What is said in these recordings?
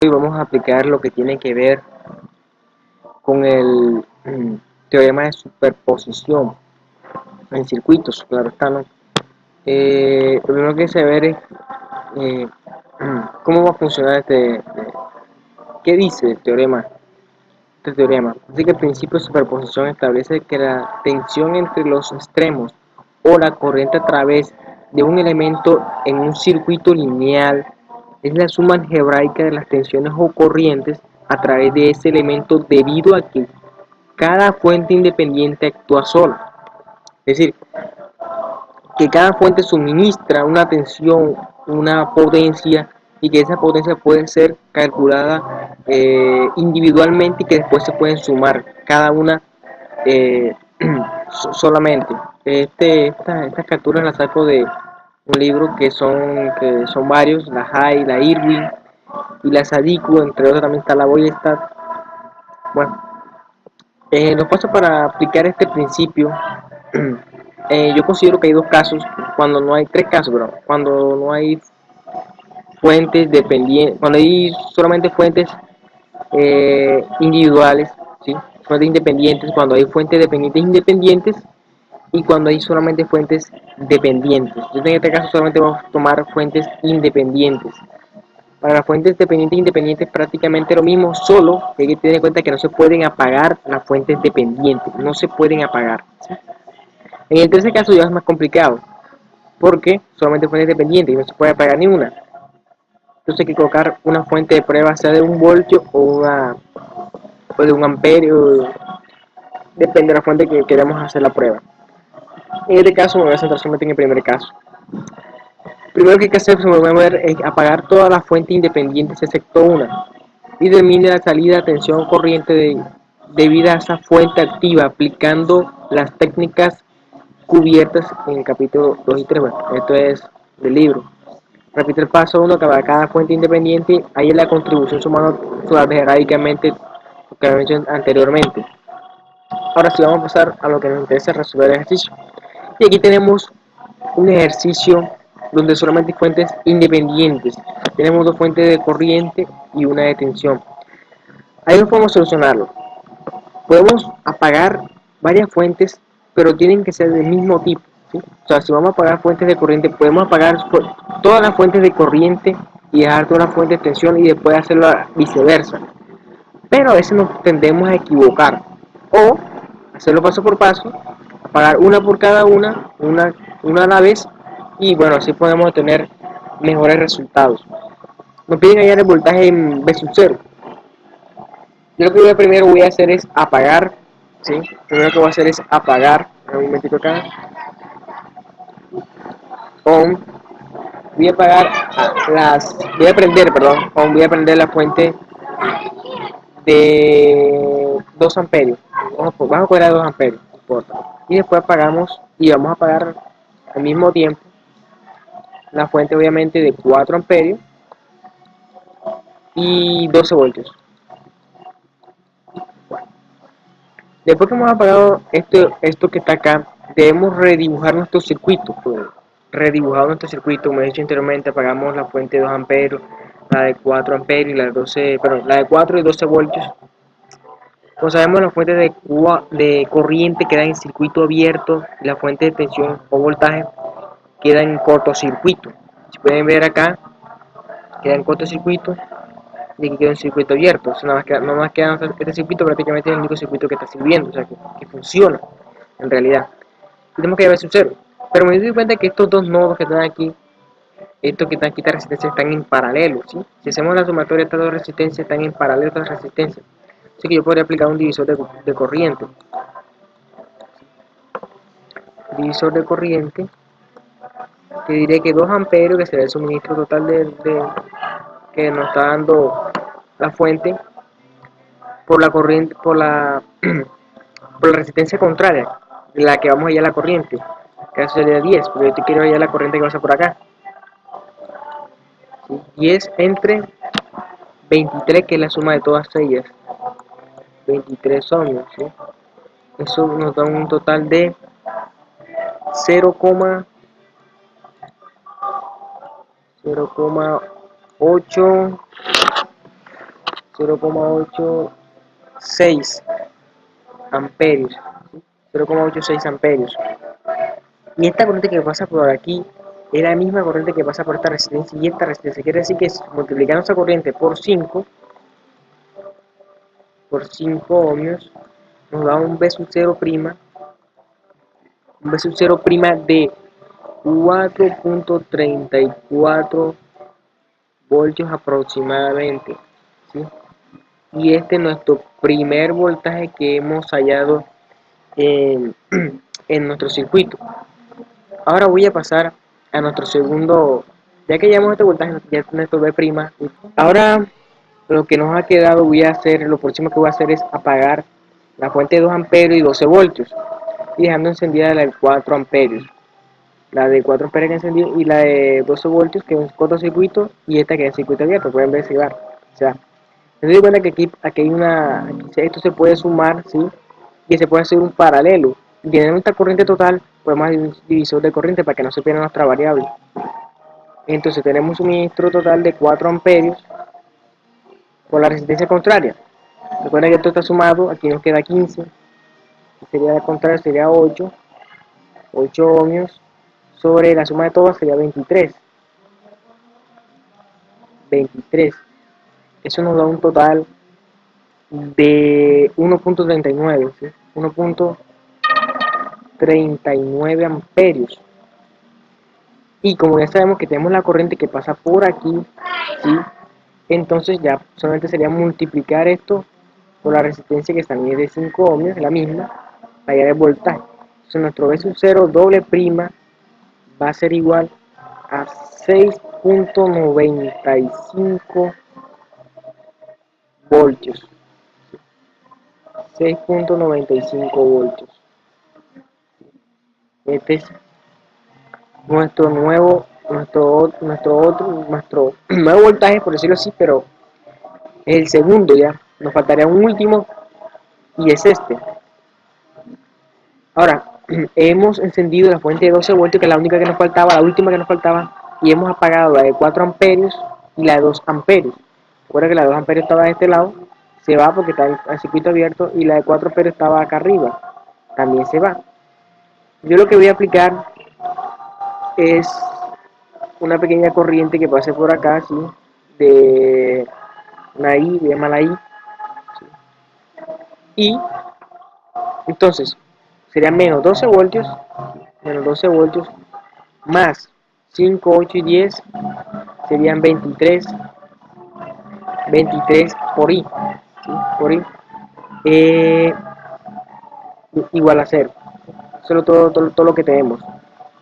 Hoy vamos a aplicar lo que tiene que ver con el teorema de superposición en circuitos, claro está, ¿no? Lo primero que hay que saber es eh, cómo va a funcionar qué dice el teorema. Este teorema dice que el principio de superposición establece que la tensión entre los extremos o la corriente a través de un elemento en un circuito lineal es la suma algebraica de las tensiones o corrientes a través de ese elemento debido a que cada fuente independiente actúa sola. Es decir, que cada fuente suministra una tensión, una potencia, y que esa potencia puede ser calculada individualmente y que después se pueden sumar cada una eh, solamente. Estas capturas las saco de un libro que son varios, la Hay, la Irwin y la Sadiku, entre otros también está la Boylestad. Bueno, los pasos para aplicar este principio, yo considero que hay dos casos, cuando no hay tres casos, pero cuando no hay fuentes dependientes, cuando hay solamente fuentes individuales, ¿sí? Fuentes independientes, cuando hay fuentes dependientes independientes y cuando hay solamente fuentes dependientes. Yo en este caso solamente vamos a tomar fuentes independientes. Para las fuentes dependientes e independientes prácticamente lo mismo, solo que hay que tener en cuenta que no se pueden apagar las fuentes dependientes, no se pueden apagar, ¿sí? En el tercer caso ya es más complicado, porque solamente fuentes dependientes y no se puede apagar ni una. Entonces hay que colocar una fuente de prueba, sea de un voltio o de un amperio, depende de la fuente que queramos hacer la prueba. En este caso me voy a centrar solamente en el primer caso. Primero que hay que hacer, se me va a ver, es apagar todas las fuentes independientes excepto una y determine la salida de tensión corriente debida a esa fuente activa aplicando las técnicas cubiertas en el capítulo 2 y 3. Bueno, esto es del libro. Repite el paso 1, que para cada fuente independiente hay la contribución sumando algebraicamente lo que había mencionado anteriormente. Ahora sí vamos a pasar a lo que nos interesa, resolver el ejercicio. Y aquí tenemos un ejercicio donde solamente hay fuentes independientes. Tenemos dos fuentes de corriente y una de tensión. Ahí no podemos solucionarlo. Podemos apagar varias fuentes, pero tienen que ser del mismo tipo, ¿sí? O sea, si vamos a apagar fuentes de corriente, podemos apagar todas las fuentes de corriente y dejar todas las fuentes de tensión y después hacerlo viceversa. Pero a veces nos tendemos a equivocar. O hacerlo paso por paso, apagar una por cada una a la vez, y bueno, así podemos tener mejores resultados. Nos piden hallar el voltaje en V sub 0. Yo lo que primero voy a hacer es apagar, ¿sí? Primero que voy a hacer es apagar, un momentito acá, on, voy a apagar voy a prender, perdón, voy a prender la fuente de 2 amperios, vamos a poner a 2 amperios, no importa, y después apagamos y vamos a apagar al mismo tiempo la fuente obviamente de 4 amperios y 12 voltios. Después que hemos apagado esto que está acá, debemos redibujar nuestro circuito. Pues, redibujado nuestro circuito, como he dicho anteriormente, apagamos la fuente de 2 amperios, la de 4 amperios y la de 12, perdón, la de 4 y 12 voltios. Como sabemos, la fuente de corriente queda en circuito abierto y la fuente de tensión o voltaje queda en cortocircuito. Si pueden ver acá, queda en cortocircuito y aquí queda en circuito abierto. O sea, nada más queda este circuito, prácticamente es el único circuito que está sirviendo, o sea, que funciona en realidad. Y tenemos que llevar su cero. Pero me doy cuenta que estos dos nodos que están aquí, estos que están aquí, estas resistencias están en paralelo, ¿sí? Si hacemos la sumatoria de estas dos resistencias, están en paralelo estas resistencias. Así que yo podría aplicar un divisor de corriente. Divisor de corriente, que diré que 2 amperios, que será el suministro total que nos está dando la fuente, por la corriente, por la resistencia contraria, la que vamos a hallar la corriente, que eso sería 10, porque yo quiero hallar la corriente que pasa por acá. 10 entre 23, que es la suma de todas ellas, 23 ohmios, ¿sí? Eso nos da un total de 0,8 0,86 amperios, 0,86 amperios. Y esta corriente que pasa por aquí es la misma corriente que pasa por esta resistencia y esta resistencia. Quiere decir que si multiplicamos esa corriente por 5 ohmios, nos da un B sub 0 prima, de 4.34 voltios aproximadamente, ¿sí? Y este es nuestro primer voltaje que hemos hallado en, en nuestro circuito. Ahora voy a pasar a nuestro segundo, ya que llamamos este voltaje, ya nuestro B'. Ahora lo que nos ha quedado, lo próximo que voy a hacer es apagar la fuente de 2 amperios y 12 voltios, y dejando encendida la de 4 amperios. La de 4 amperios que encendí y la de 12 voltios que es un cortocircuito, y esta que es el circuito abierto, pueden ver si va. O sea, me doy cuenta que aquí hay esto se puede sumar, ¿sí? Y se puede hacer un paralelo. Y tener nuestra corriente total, podemos hacer un divisor de corriente para que no se pierda nuestra variable. Entonces tenemos un suministro total de 4 amperios por la resistencia contraria. Recuerden que esto está sumado, aquí nos queda 15, sería la contraria, sería 8 ohmios, sobre la suma de todas sería 23. Eso nos da un total de 1.39, ¿sí? 1.39 amperios. Y como ya sabemos que tenemos la corriente que pasa por aquí, ¿sí? Entonces ya solamente sería multiplicar esto por la resistencia, que también es de 5 ohmios, la misma, la idea de voltaje. Entonces nuestro V sub 0 doble prima va a ser igual a 6.95 voltios. 6.95 voltios. Este es nuestro nuevo nuevo voltaje, por decirlo así, pero es el segundo ya. Nos faltaría un último y es este. Ahora, hemos encendido la fuente de 12 voltios, que es la única que nos faltaba, la última que nos faltaba, y hemos apagado la de 4 amperios y la de 2 amperios. Recuerda que la de 2 amperios estaba de este lado, se va porque está el circuito abierto, y la de 4 amperios estaba acá arriba, también se va. Yo lo que voy a aplicar es una pequeña corriente que pase por acá, ¿sí? De una I, de llama la I, ¿sí? Y entonces serían menos 12 voltios, más 5, 8 y 10 serían 23 por I, ¿sí? Por I, eh, igual a 0. Eso es todo lo que tenemos.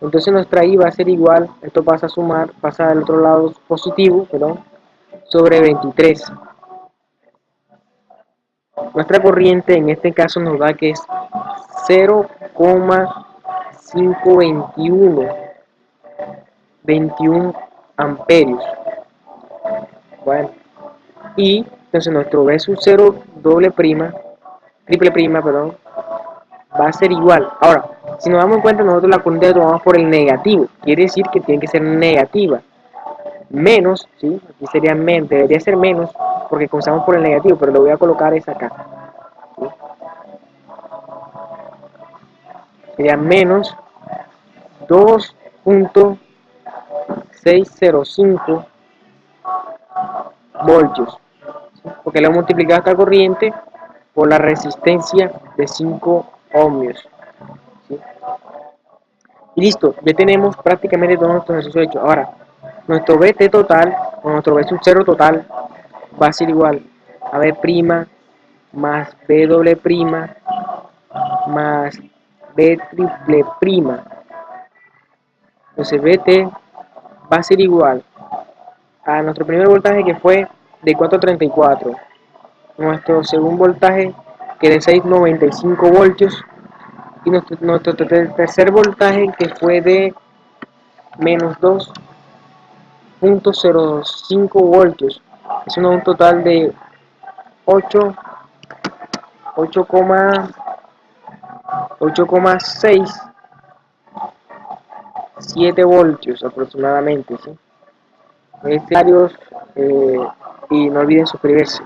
Entonces nuestra I va a ser igual, esto pasa a sumar, pasa al otro lado positivo, perdón, sobre 23. Nuestra corriente en este caso nos da que es 0,521 amperios. Bueno, y entonces nuestro B sub 0 triple prima, perdón, va a ser igual. Ahora, si nos damos cuenta, nosotros la corriente la tomamos por el negativo, quiere decir que tiene que ser negativa. Menos, ¿sí? Aquí sería menos, debería ser menos, porque comenzamos por el negativo, pero lo voy a colocar es acá, ¿sí? Sería menos 2.605 voltios, ¿sí? Porque le hemos multiplicado esta corriente por la resistencia de 5 ohmios, ¿sí? Y listo, ya tenemos prácticamente todos nuestros ejercicios hechos. Ahora, nuestro BT total, o nuestro B sub 0 total, va a ser igual a B' más B doble prima más B triple prima. Entonces BT va a ser igual a nuestro primer voltaje, que fue de 434, nuestro segundo voltaje, que de 695 voltios, y nuestro tercer voltaje, que fue de menos 2.05 voltios. Es un total de 8,67 voltios aproximadamente, ¿sí? Y no olviden suscribirse.